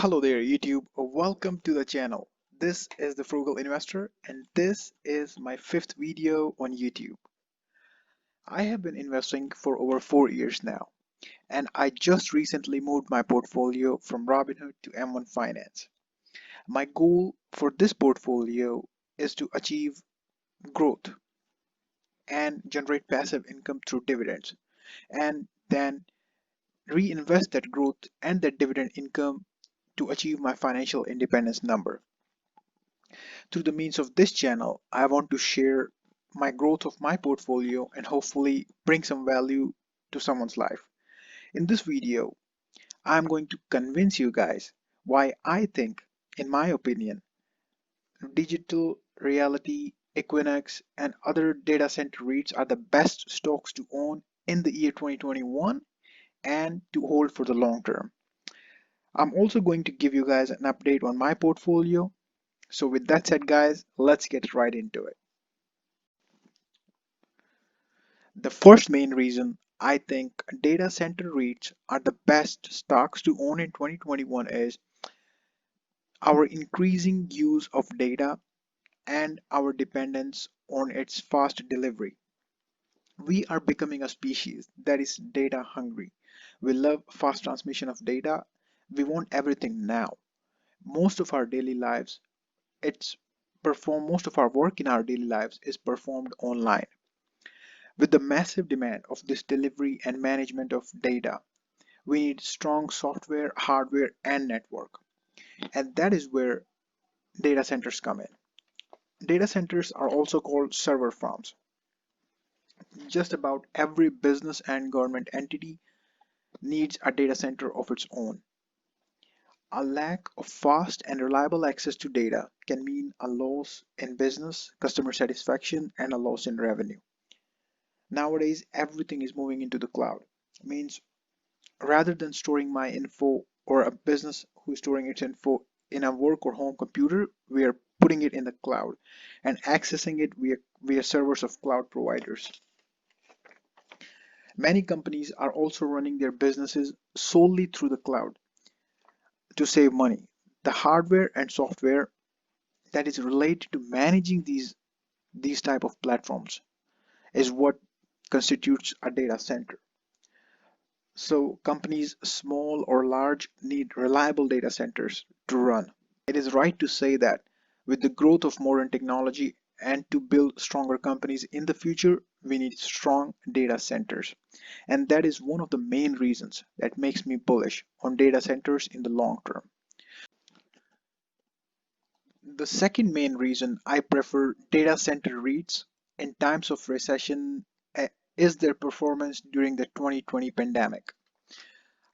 Hello there, YouTube. Welcome to the channel. This is the Frugal Investor, and this is my fifth video on YouTube. I have been investing for over 4 years now, and I just recently moved my portfolio from Robinhood to M1 Finance. My goal for this portfolio is to achieve growth and generate passive income through dividends, and then reinvest that growth and that dividend income to achieve my financial independence number. Through the means of this channel, I want to share my growth of my portfolio and hopefully bring some value to someone's life. In this video, I'm going to convince you guys why I think, in my opinion, digital reality, Equinix, and other data center REITs are the best stocks to own in the year 2021 and to hold for the long term. I'm also going to give you guys an update on my portfolio. So with that said, guys, let's get right into it. The first main reason I think data center REITs are the best stocks to own in 2021 is our increasing use of data and our dependence on its fast delivery. We are becoming a species that is data hungry. We love fast transmission of data. We want everything now. Most of our daily lives, most of our work in our daily lives is performed online. With the massive demand of this delivery and management of data, we need strong software, hardware, and network. And that is where data centers come in. Data centers are also called server farms. Just about every business and government entity needs a data center of its own. A lack of fast and reliable access to data can mean a loss in business, customer satisfaction, and a loss in revenue. Nowadays, everything is moving into the cloud. It means rather than storing my info or a business who's storing its info in a work or home computer, we are putting it in the cloud and accessing it via servers of cloud providers. Many companies are also running their businesses solely through the cloud to save money. The hardware and software that is related to managing these type of platforms is what constitutes a data center. So companies, small or large, need reliable data centers to run. It is right to say that with the growth of modern technology and to build stronger companies in the future, we need strong data centers. And that is one of the main reasons that makes me bullish on data centers in the long term. The second main reason I prefer data center REITs in times of recession is their performance during the 2020 pandemic.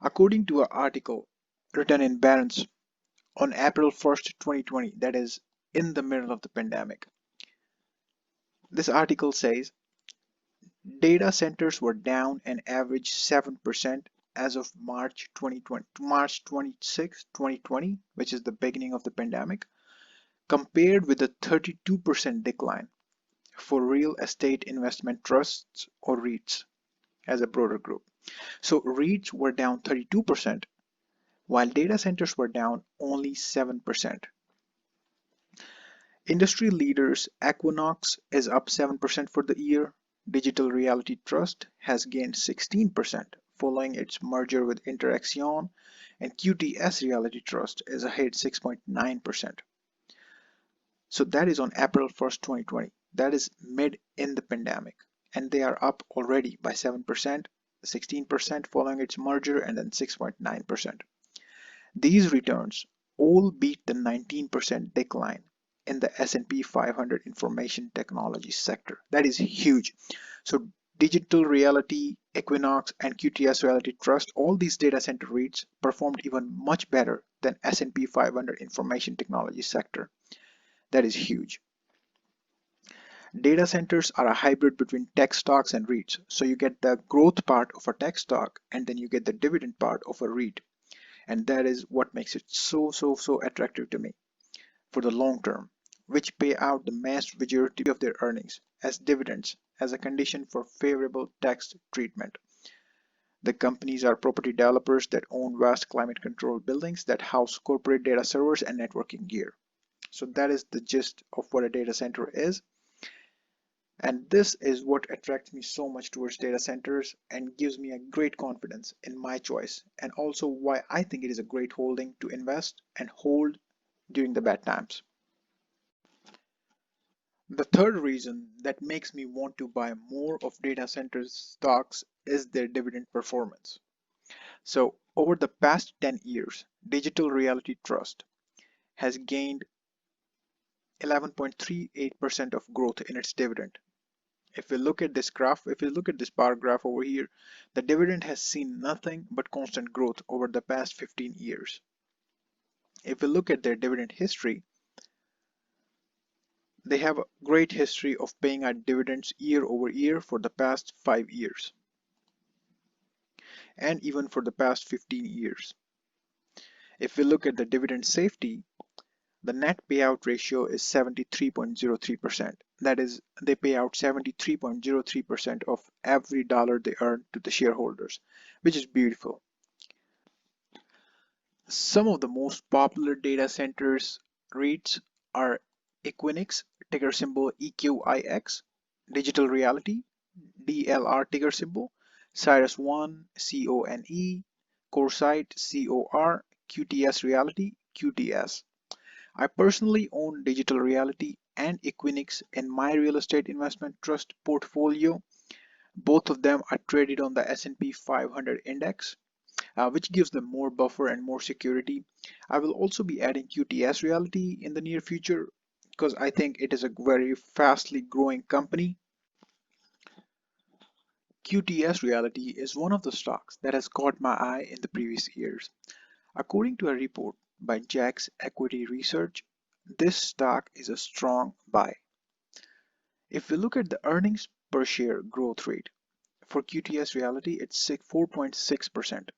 According to an article written in Barron's on April 1st, 2020, that is in the middle of the pandemic, this article says data centers were down an average 7% as of March 2020 to March 26, 2020, which is the beginning of the pandemic, compared with a 32% decline for real estate investment trusts or REITs as a broader group. So REITs were down 32%, while data centers were down only 7%. Industry leaders Equinox is up 7% for the year. Digital Reality Trust has gained 16% following its merger with Interaction, and QTS Reality Trust is ahead 6.9%. So that is on April 1st, 2020. That is mid in the pandemic, and they are up already by 7%, 16% following its merger, and then 6.9%. These returns all beat the 19% decline in the S&P 500 information technology sector. That is huge. So Digital Reality, Equinox, and QTS Reality Trust, all these data center REITs performed even much better than S&P 500 information technology sector. That is huge. Data centers are a hybrid between tech stocks and REITs. So you get the growth part of a tech stock and then you get the dividend part of a REIT. And that is what makes it so attractive to me for the long term, which pay out the vast majority of their earnings as dividends as a condition for favorable tax treatment. The companies are property developers that own vast climate controlled buildings that house corporate data servers and networking gear. So that is the gist of what a data center is. And this is what attracts me so much towards data centers and gives me a great confidence in my choice, and also why I think it is a great holding to invest and hold during the bad times. The third reason that makes me want to buy more of data centers stocks is their dividend performance. So over the past 10 years, Digital Reality Trust has gained 11.38% of growth in its dividend. If we look at this graph, if we look at this bar graph over here, the dividend has seen nothing but constant growth over the past 15 years. If we look at their dividend history, they have a great history of paying out dividends year over year for the past 5 years and even for the past 15 years. If we look at the dividend safety, the net payout ratio is 73.03%. That is, they pay out 73.03% of every dollar they earn to the shareholders, which is beautiful. Some of the most popular data centers REITs are Equinix, ticker symbol EQIX, Digital Realty, DLR ticker symbol, Cyrus One, CONE, CoreSite, COR, QTS Reality, QTS. I personally own Digital Reality and Equinix in my real estate investment trust portfolio. Both of them are traded on the S&P 500 index, which gives them more buffer and more security. I will also be adding QTS Reality in the near future because I think it is a very fastly growing company. QTS Reality is one of the stocks that has caught my eye in the previous years. According to a report by Jack's Equity Research, this stock is a strong buy. If we look at the earnings per share growth rate for QTS Reality, it's 4.6%,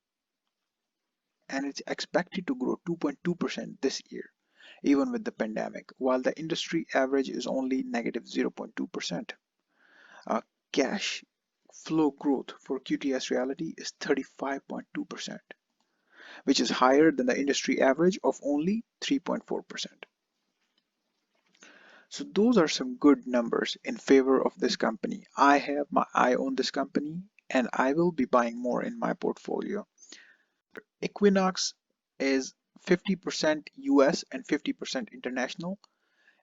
and it's expected to grow 2.2% this year, even with the pandemic, while the industry average is only negative 0.2%. Cash flow growth for QTS Reality is 35.2%, which is higher than the industry average of only 3.4%. So those are some good numbers in favor of this company. I have my eye on this company and I will be buying more in my portfolio. Equinox is 50% US and 50% international.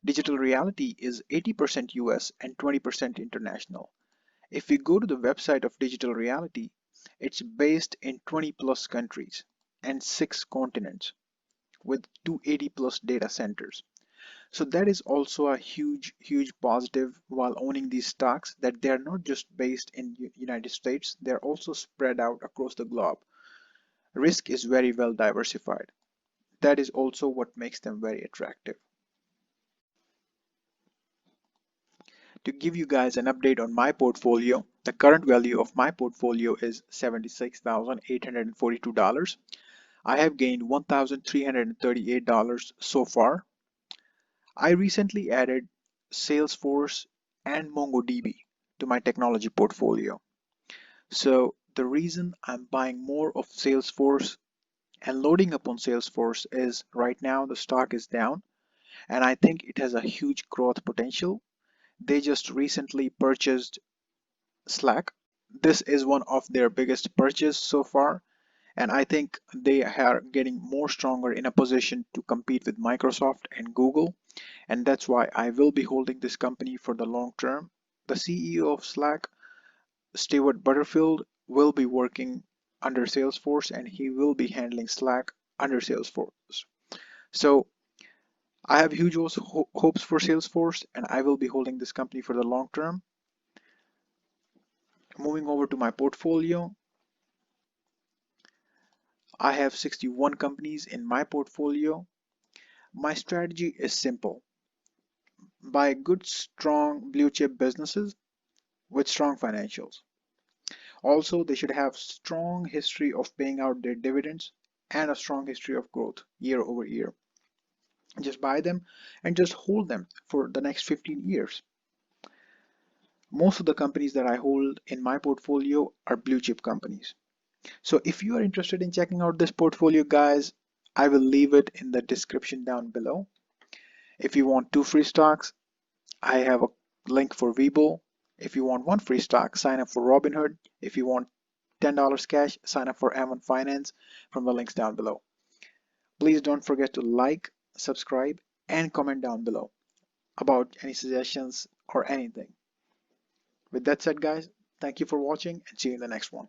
Digital Reality is 80% US and 20% international. If we go to the website of Digital Reality, it's based in 20 plus countries and 6 continents with 280 plus data centers. So that is also a huge positive while owning these stocks, that they are not just based in United States, they're also spread out across the globe. Risk is very well diversified. That is also what makes them very attractive. To give you guys an update on my portfolio, the current value of my portfolio is $76,842. I have gained $1,338 so far. I recently added Salesforce and MongoDB to my technology portfolio. So the reason I'm buying more of Salesforce and loading up on Salesforce is right now the stock is down and I think it has a huge growth potential. They just recently purchased Slack. This is one of their biggest purchases so far, and I think they are getting more stronger in a position to compete with Microsoft and Google, and that's why I will be holding this company for the long term. The CEO of Slack, Stewart Butterfield, will be working under Salesforce and he will be handling Slack under Salesforce. So I have huge hopes for Salesforce and I will be holding this company for the long term. Moving over to my portfolio, I have 61 companies in my portfolio. My strategy is simple. Buy good, strong blue chip businesses with strong financials. Also, they should have strong history of paying out their dividends and a strong history of growth year over year. Just buy them and just hold them for the next 15 years. Most of the companies that I hold in my portfolio are blue chip companies. So if you are interested in checking out this portfolio, guys, I will leave it in the description down below. If you want 2 free stocks, I have a link for Webull. If you want 1 free stock, sign up for Robinhood. If you want $10 cash, sign up for M1 Finance from the links down below. Please don't forget to like, subscribe, and comment down below about any suggestions or anything. With that said, guys, thank you for watching and see you in the next one.